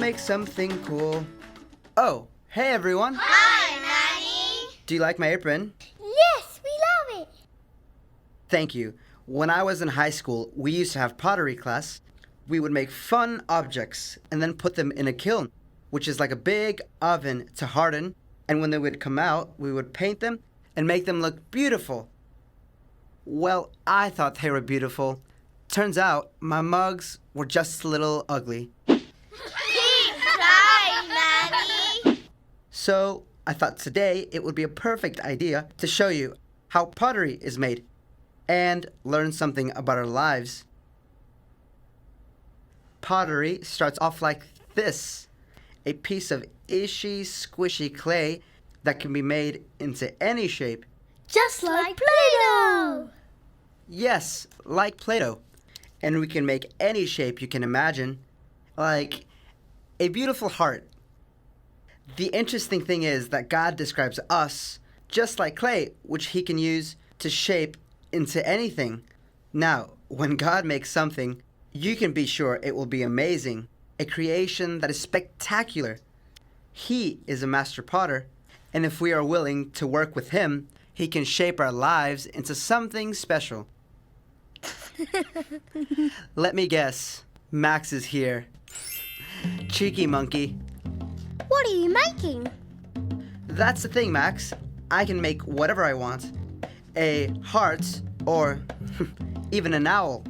make something cool. Oh, hey everyone. Hi, Nanny. Do you like my apron? Yes, we love it. Thank you. When I was in high school, we used to have pottery class. We would make fun objects and then put them in a kiln, which is like a big oven to harden. And when they would come out, we would paint them and make them look beautiful. Well, I thought they were beautiful. Turns out my mugs were just a little ugly. Keep trying, Nanny. So I thought today it would be a perfect idea to show you how pottery is made and learn something about our lives. Pottery starts off like this, a piece of ishy, squishy clay that can be made into any shape. Just like Play-Doh. Yes, like Play-Doh. And we can make any shape you can imagine, like a beautiful heart. The interesting thing is that God describes us just like clay, which he can use to shape into anything. Now, when God makes something, you can be sure it will be amazing, a creation that is spectacular. He is a master potter, and if we are willing to work with him, he can shape our lives into something special. Let me guess. Max is here. Cheeky monkey. What are you making? That's the thing, Max. I can make whatever I want. A heart or even an owl.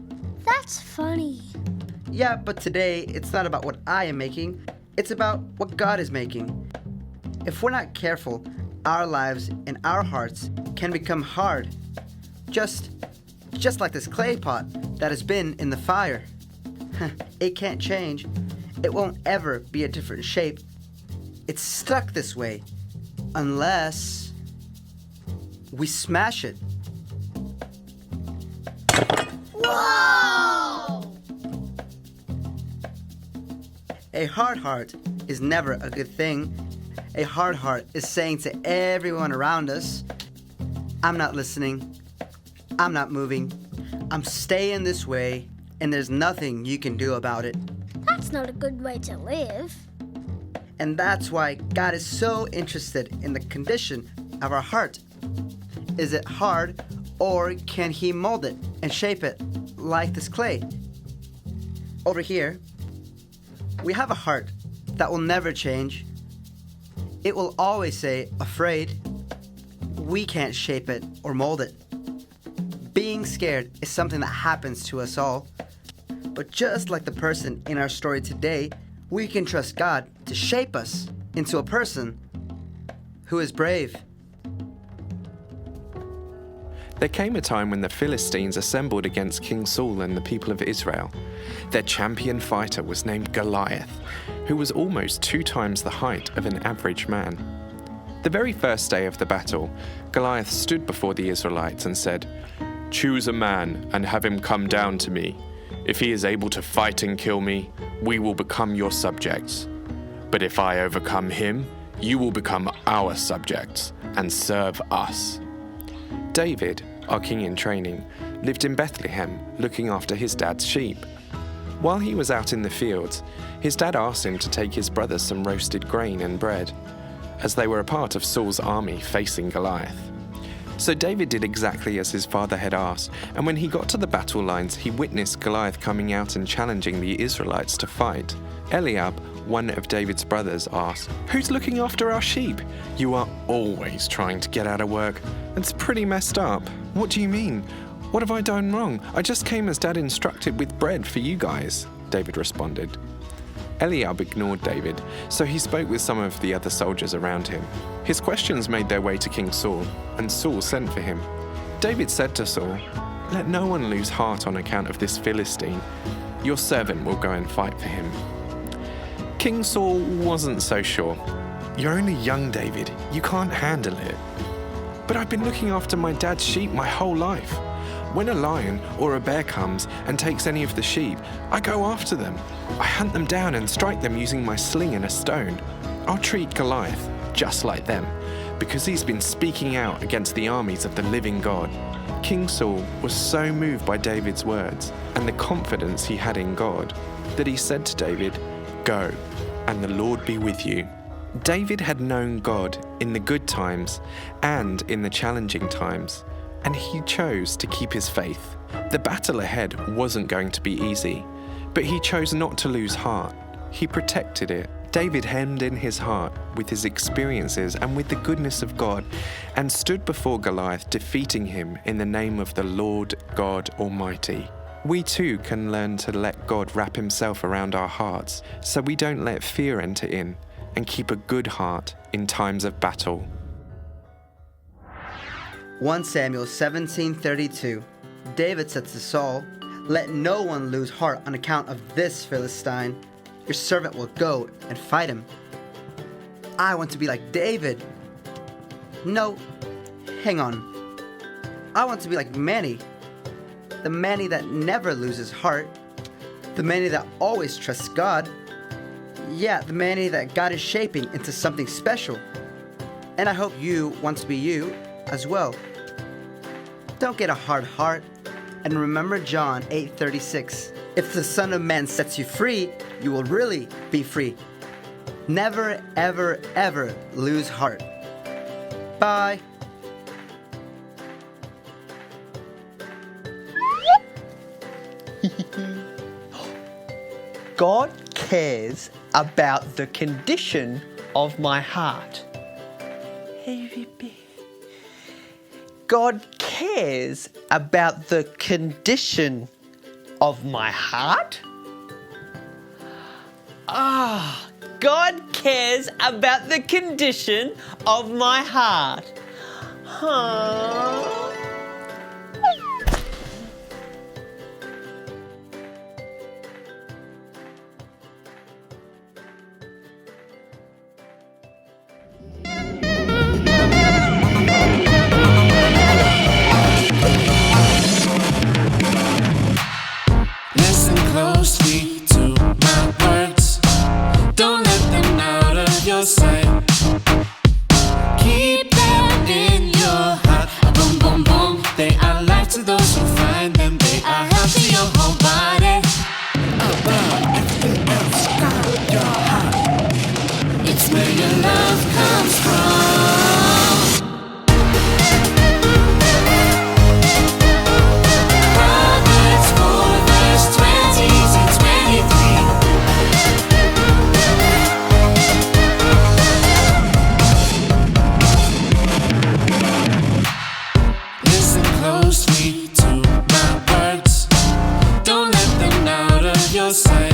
That's funny. Yeah, but today it's not about what I am making. It's about what God is making. If we're not careful, our lives and our hearts can become hard. Just like this clay pot that has been in the fire. It can't change. It won't ever be a different shape. It's stuck this way unless we smash it. Whoa! A hard heart is never a good thing. A hard heart is saying to everyone around us, I'm not listening. I'm not moving. I'm staying this way, and there's nothing you can do about it. That's not a good way to live. And that's why God is so interested in the condition of our heart. Is it hard, or can he mold it and shape it like this clay? Over here, we have a heart that will never change. It will always say, afraid. We can't shape it or mold it. Being scared is something that happens to us all. But just like the person in our story today, we can trust God to shape us into a person who is brave. There came a time when the Philistines assembled against King Saul and the people of Israel. Their champion fighter was named Goliath, who was almost 2 times the height of an average man. The very first day of the battle, Goliath stood before the Israelites and said, "Choose a man and have him come down to me. If he is able to fight and kill me, we will become your subjects. But if I overcome him, you will become our subjects and serve us." David, our king in training, lived in Bethlehem looking after his dad's sheep. While he was out in the fields, his dad asked him to take his brothers some roasted grain and bread, as they were a part of Saul's army facing Goliath. So David did exactly as his father had asked, and when he got to the battle lines, he witnessed Goliath coming out and challenging the Israelites to fight. Eliab, one of David's brothers, asked, "Who's looking after our sheep? You are always trying to get out of work. It's pretty messed up. What do you mean? What have I done wrong? I just came as Dad instructed with bread for you guys," David responded. Eliab ignored David, so he spoke with some of the other soldiers around him. His questions made their way to King Saul, and Saul sent for him. David said to Saul, "Let no one lose heart on account of this Philistine. Your servant will go and fight for him." King Saul wasn't so sure. "You're only young, David. You can't handle it." "But I've been looking after my dad's sheep my whole life. When a lion or a bear comes and takes any of the sheep, I go after them. I hunt them down and strike them using my sling and a stone. I'll treat Goliath just like them, because he's been speaking out against the armies of the living God." King Saul was so moved by David's words and the confidence he had in God that he said to David, "Go and the Lord be with you." David had known God in the good times and in the challenging times, and he chose to keep his faith. The battle ahead wasn't going to be easy, but he chose not to lose heart. He protected it. David hemmed in his heart with his experiences and with the goodness of God, and stood before Goliath, defeating him in the name of the Lord God Almighty. We too can learn to let God wrap himself around our hearts, so we don't let fear enter in, and keep a good heart in times of battle. 1 Samuel 17:32. David said to Saul, "Let no one lose heart on account of this Philistine. Your servant will go and fight him." I want to be like David. No, hang on. I want to be like Manny. The Manny that never loses heart. The Manny that always trusts God. Yeah, the Manny that God is shaping into something special. And I hope you want to be you as well. Don't get a hard heart. And remember John 8:36. If the Son of Man sets you free, you will really be free. Never, ever, ever lose heart. Bye. God cares about the condition of my heart. God cares about the condition of my heart? God cares about the condition of my heart. Listen closely to my words. Don't let them out of your sight. Keep them in your heart. Boom, boom, boom. They are life to those who find them. They are health to your whole body. Above everything else, guard your heart. It's where your love comes from. Proverbs 4 verse 20 to 23. Listen closely to my words. Don't let them out of your sight.